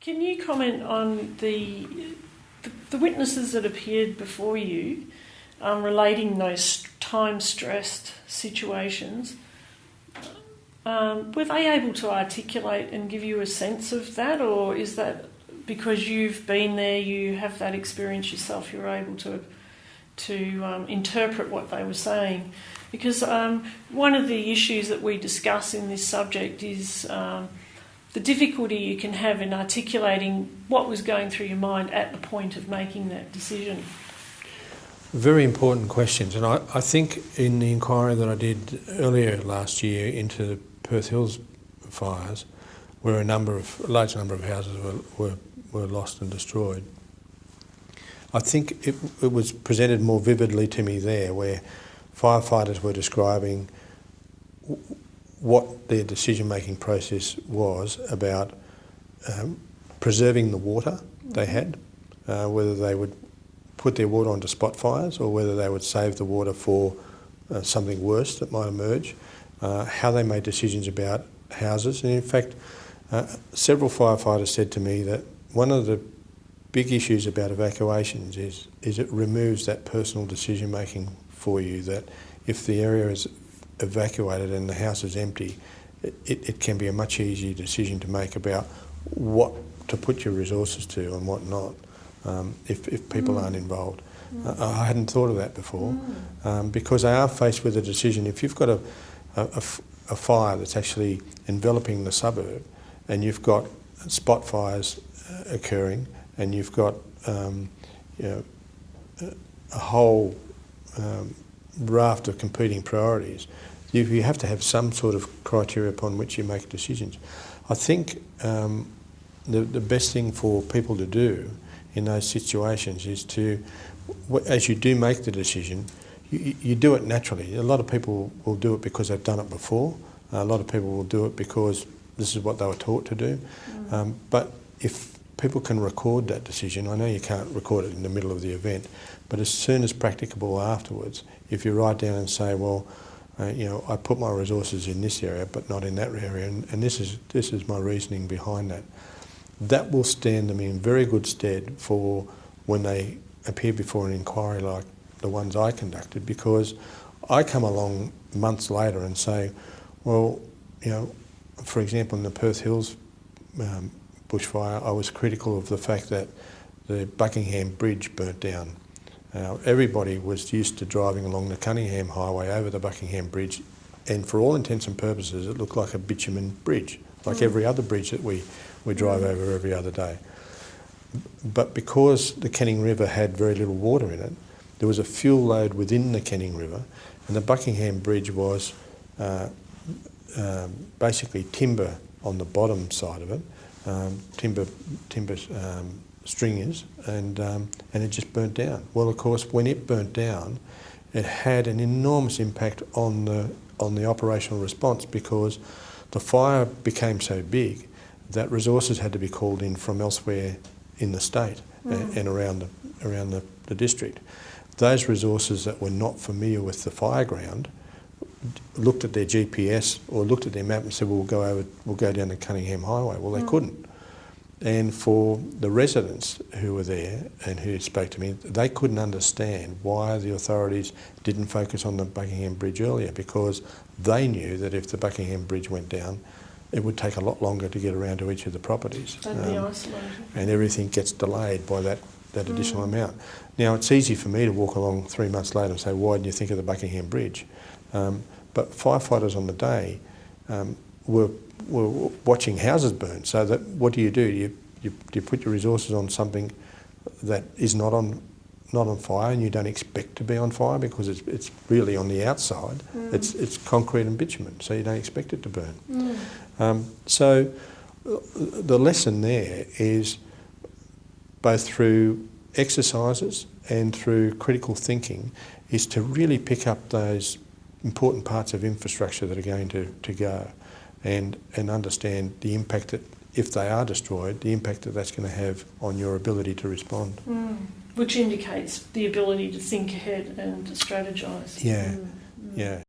Can you comment on the witnesses that appeared before you relating those time-stressed situations? Were they able to articulate and give you a sense of that, or is that because you've been there, you have that experience yourself, you're able to interpret what they were saying? Because one of the issues that we discuss in this subject is the difficulty you can have in articulating what was going through your mind at the point of making that decision. Very important questions, and I think in the inquiry that I did earlier last year into the Perth Hills fires, where a large number of houses were lost and destroyed, I think it was presented more vividly to me there, where firefighters were describing what their decision-making process was about preserving the water they had, whether they would put their water onto spot fires or whether they would save the water for something worse that might emerge, how they made decisions about houses. And in fact, several firefighters said to me that one of the big issues about evacuations is it removes that personal decision-making for you, that if the area is evacuated and the house is empty, it can be a much easier decision to make about what to put your resources to and what not, if people aren't involved. I hadn't thought of that before, because they are faced with a decision. If you've got a fire that's actually enveloping the suburb and you've got spot fires occurring and you've got a whole raft of competing priorities, you have to have some sort of criteria upon which you make decisions. I think the best thing for people to do in those situations is to, as you do make the decision, you do it naturally. A lot of people will do it because they've done it before. A lot of people will do it because this is what they were taught to do. But if people can record that decision, I know you can't record it in the middle of the event, but as soon as practicable afterwards, if you write down and say, well, I put my resources in this area but not in that area, and this is my reasoning behind that, that will stand them in very good stead for when they appear before an inquiry like the ones I conducted, because I come along months later and say, well, for example, in the Perth Hills bushfire, I was critical of the fact that the Buckingham Bridge burnt down. Everybody was used to driving along the Cunningham Highway over the Buckingham Bridge, and for all intents and purposes it looked like a bitumen bridge, like every other bridge that we drive over every other day. But because the Canning River had very little water in it, there was a fuel load within the Canning River, and the Buckingham Bridge was basically timber on the bottom side of it, timber stringers, and it just burnt down. Well, of course, when it burnt down, it had an enormous impact on the operational response, because the fire became so big that resources had to be called in from elsewhere in the state and around the district. Those resources that were not familiar with the fire ground looked at their GPS or looked at their map and said, well, we'll go down the Cunningham Highway. Well, they couldn't. And for the residents who were there and who spoke to me, they couldn't understand why the authorities didn't focus on the Buckingham Bridge earlier, because they knew that if the Buckingham Bridge went down, it would take a lot longer to get around to each of the properties. They'd be isolated. And everything gets delayed by that additional amount. Now, it's easy for me to walk along 3 months later and say, why didn't you think of the Buckingham Bridge? But firefighters on the day were watching houses burn. So that, what do? You put your resources on something that is not on fire, and you don't expect to be on fire because it's really on the outside. It's concrete and bitumen, so you don't expect it to burn. So the lesson there is, both through exercises and through critical thinking, is to really pick up those important parts of infrastructure that are going to go, and understand the impact that, if they are destroyed, the impact that that's going to have on your ability to respond. Which indicates the ability to think ahead and to strategise. Yeah.